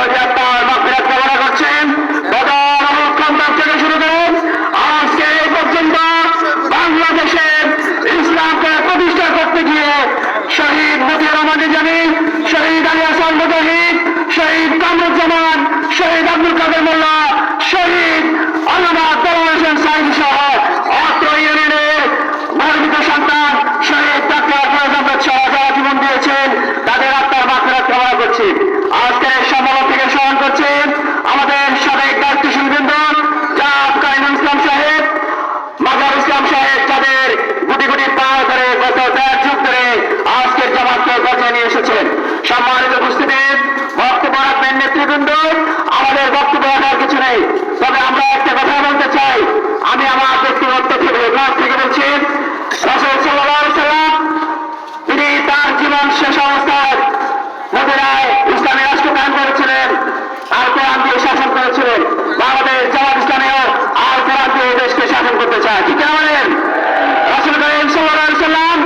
Saudi আত্মার মাগফিরাত কামনা করছেন। থেকে শুরু করেন আজকে এই পর্যন্ত বাংলাদেশের ইসলামকে প্রতিষ্ঠা করতে গিয়ে শহীদ মতিউর রহমান নিজামী, শহীদ আলী হাসান মুজাহিদ, শহীদ কামরুজ্জামান, শহীদ আব্দুল কাদের মোল্লা, শহীদ আল্লামা দেলোয়ার হোসেন সাঈদী সহ অত্র ইউনিয়নের গর্বিত সন্তান শহীদ ডাক্তার ফয়জ আহমেদ সহ যারা জীবন দিয়েছেন তাদের আত্মার মাগফিরাত কামনা করছি। আজকে সম্মেলন থেকে স্মরণ করছেন আমাদের সাবেক দায়িত্বশীল বৃন্দ জানাব কাইমুল ইসলাম সাহেব, মাজার ইসলাম সাহেব, যাদের গুটি গুটি পা ধরে গত 1.5 যুগ ধরে আজকের জামাতকে গঠিয়ে নিয়ে এসেছেন। সম্মানিত উপস্থিতি, বক্তব্য রাখবেন নেতৃবৃন্দ। আমাদের বক্তব্য রাখার কিছু নেই, তবে আমরা একটা কথা বলতে চাই। আমি আমার ব্যক্তিগত থেকে বলছি, রাসূল সাল্লাল্লাহু আলাইহি ওয়াসাল্লাম তিনি তার জীবন শেষ অবস্থায় মদিনায় ইসলামী রাষ্ট্র কায়েম করেছিলেন, আর কোরআন দিয়ে শাসন করেছিলেন। বাংলাদেশ জামাত ইসলামীও আর কোরআন দিয়ে দেশকে শাসন করতে চায়। ঠিক না বলেন? রাসূল করিম সাল্লাল্লাহু আলাইহি ওয়াসাল্লাম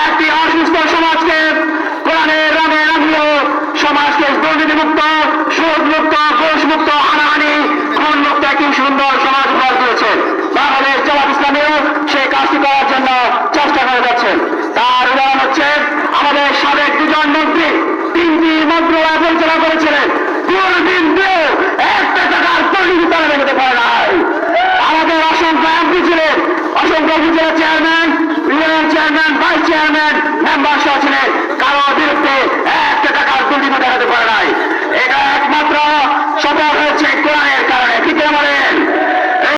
একটি অসুস্থ সমাজকে কোরআনের রঙে রাঙিয়ে সমাজকে দুর্নীতিমুক্ত, সুদমুক্ত, ঘুষমুক্ত, হানাহানি, খুনমুক্ত একটি সুন্দর সমাজ উপহার দিয়েছেন। বাংলাদেশ জামাত ইসলামীও সেই কাজটি করার জন্য চেষ্টা করে যাচ্ছেন। তার উদাহরণ হচ্ছে আমাদের সাবেক 2 জন মন্ত্রী 3টি মন্ত্রণালয় পরিচালনা করেছিলেন, দুর্নীতি দিয়েও 1 টাকার দুর্নীতি তারা মেটাতে পারে নাই। আমাদের অসংখ্য এমপি ছিলেন, অসংখ্য উপজেলা chairman, union chairman, vice chairman, member সহ ছিলেন, কারো বিরুদ্ধে